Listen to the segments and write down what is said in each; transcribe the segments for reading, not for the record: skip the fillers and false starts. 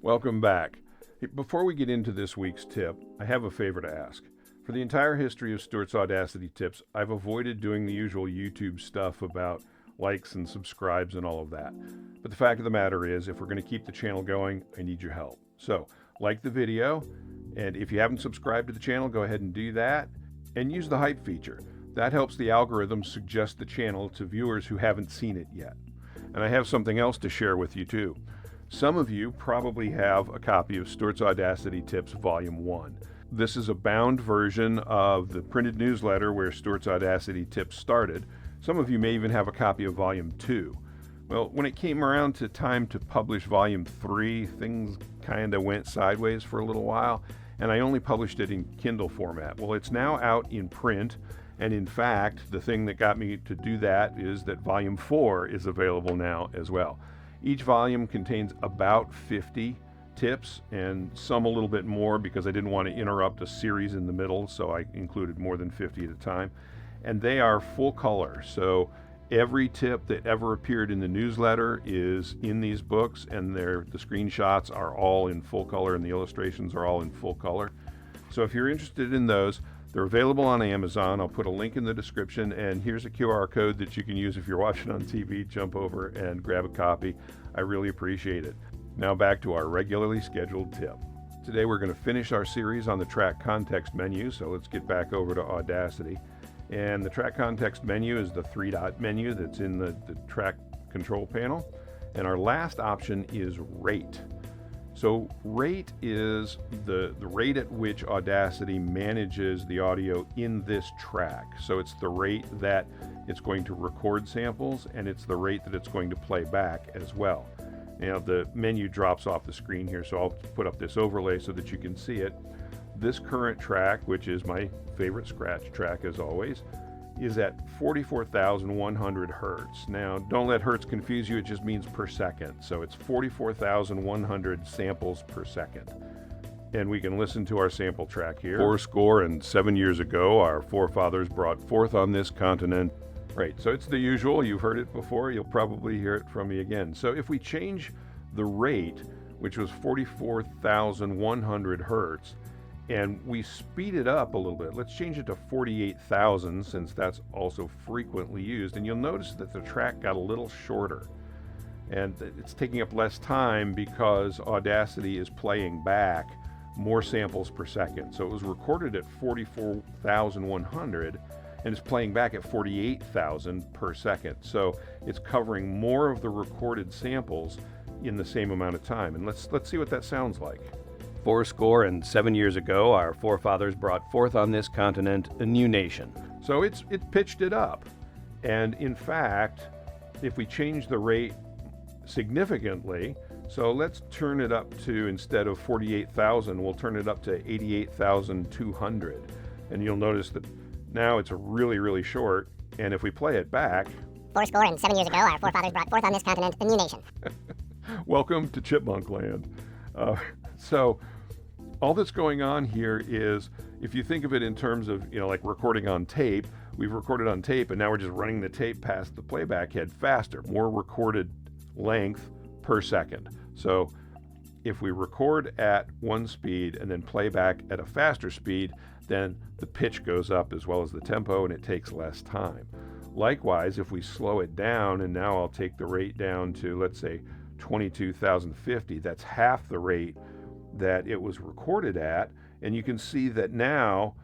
Welcome back. Hey, before we get into this week's tip, I have a favor to ask. For the entire history of Stuart's Audacity tips, I've avoided doing the usual YouTube stuff about likes and subscribes and all of that. But the fact of the matter is, if we're going to keep the channel going, I need your help. So, like the video, and if you haven't subscribed to the channel, go ahead and do that, and use the hype feature. That helps the algorithm suggest the channel to viewers who haven't seen it yet. And I have something else to share with you too. Some of you probably have a copy of Stuart's Audacity Tips Volume 1. This is a bound version of the printed newsletter where Stuart's Audacity Tips started. Some of you may even have a copy of Volume 2. Well, when it came around to time to publish Volume 3, things kind of went sideways for a little while, and I only published it in Kindle format. Well, it's now out in print, and in fact, the thing that got me to do that is that Volume 4 is available now as well. Each volume contains about 50 tips, and some a little bit more because I didn't want to interrupt a series in the middle, so I included more than 50 at a time. And they are full color, so every tip that ever appeared in the newsletter is in these books, and the screenshots are all in full color and the illustrations are all in full color. So if you're interested in those, they're available on Amazon. I'll put a link in the description, and here's a QR code that you can use if you're watching on TV. Jump over and grab a copy. I really appreciate it. Now back to our regularly scheduled tip. Today we're going to finish our series on the track context menu, so let's get back over to Audacity. And the track context menu is the 3-dot menu that's in the track control panel. And our last option is rate. So rate is the rate at which Audacity manages the audio in this track. So it's the rate that it's going to record samples, and it's the rate that it's going to play back as well. Now the menu drops off the screen here, so I'll put up this overlay so that you can see it. This current track, which is my favorite scratch track as always, is at 44,100 hertz. Now, don't let hertz confuse you, it just means per second. So it's 44,100 samples per second. And we can listen to our sample track here. 77 years ago, our forefathers brought forth on this continent. Right, so it's the usual, you've heard it before, you'll probably hear it from me again. So if we change the rate, which was 44,100 hertz, and we speed it up a little bit. Let's change it to 48,000 since that's also frequently used. And you'll notice that the track got a little shorter. And it's taking up less time because Audacity is playing back more samples per second. So it was recorded at 44,100 and it's playing back at 48,000 per second. So it's covering more of the recorded samples in the same amount of time. And let's see what that sounds like. 77 years ago, our forefathers brought forth on this continent a new nation. So it pitched it up. And in fact, if we change the rate significantly, so let's turn it up to, instead of 48,000, we'll turn it up to 88,200. And you'll notice that now it's really, really short. And if we play it back, 77 years ago, our forefathers brought forth on this continent a new nation. Welcome to Chipmunk Land. So all that's going on here is, if you think of it in terms of, like recording on tape, we've recorded on tape and now we're just running the tape past the playback head faster, more recorded length per second. So if we record at one speed and then play back at a faster speed, then the pitch goes up as well as the tempo and it takes less time. Likewise, if we slow it down, and now I'll take the rate down to, let's say, 22,050, that's half the rate that it was recorded at, and you can see that now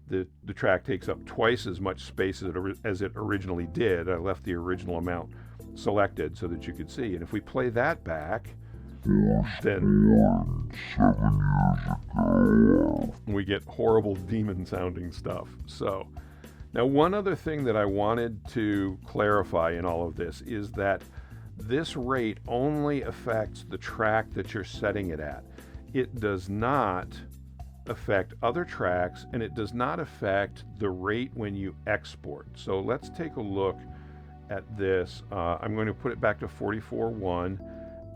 the track takes up twice as much space as it originally did. I left the original amount selected so that you could see, and if we play that back, then we get horrible demon sounding stuff. So now one other thing that I wanted to clarify in all of this is that this rate only affects the track that you're setting it at. It does not affect other tracks, and it does not affect the rate when you export. So let's take a look at this. I'm going to put it back to 44.1,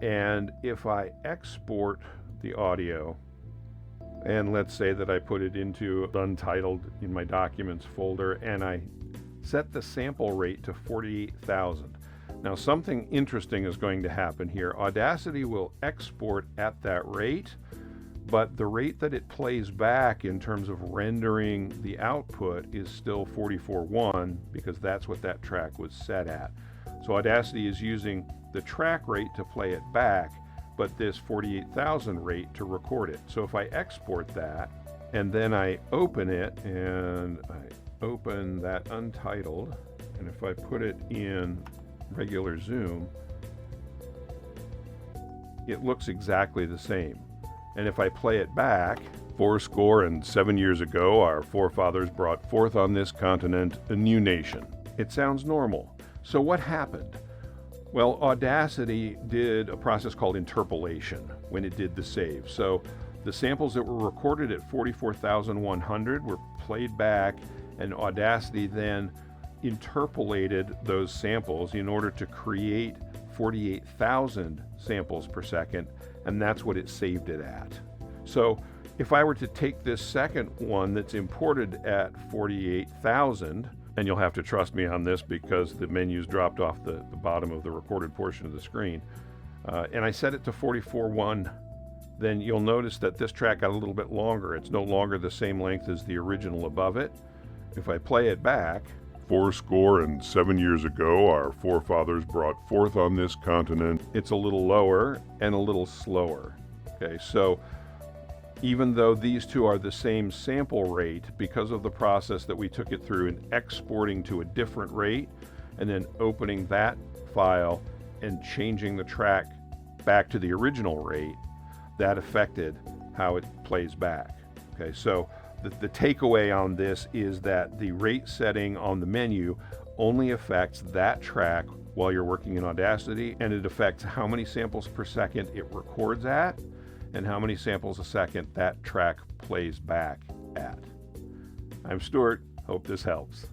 and if I export the audio, and let's say that I put it into Untitled in my Documents folder, and I set the sample rate to 48,000. Now, something interesting is going to happen here. Audacity will export at that rate, but the rate that it plays back in terms of rendering the output is still 44.1 because that's what that track was set at. So Audacity is using the track rate to play it back, but this 48,000 rate to record it. So if I export that and then I open it and I open that untitled, and if I put it in regular zoom, it looks exactly the same. And if I play it back, 7 years ago our forefathers brought forth on this continent a new nation. It sounds normal. So what happened? Well, Audacity did a process called interpolation when it did the save. So the samples that were recorded at 44,100 were played back, and Audacity then interpolated those samples in order to create 48,000 samples per second, and that's what it saved it at. So if I were to take this second one that's imported at 48,000, and you'll have to trust me on this because the menu's dropped off the bottom of the recorded portion of the screen, and I set it to 44.1, then you'll notice that this track got a little bit longer. It's no longer the same length as the original above it. If I play it back, 7 years ago our forefathers brought forth on this continent, it's a little lower and a little slower. Okay, so even though these two are the same sample rate, because of the process that we took it through in exporting to a different rate and then opening that file and changing the track back to the original rate, that affected how it plays back. Okay, so the takeaway on this is that the rate setting on the menu only affects that track while you're working in Audacity, and it affects how many samples per second it records at and how many samples a second that track plays back at. I'm Stuart. Hope this helps.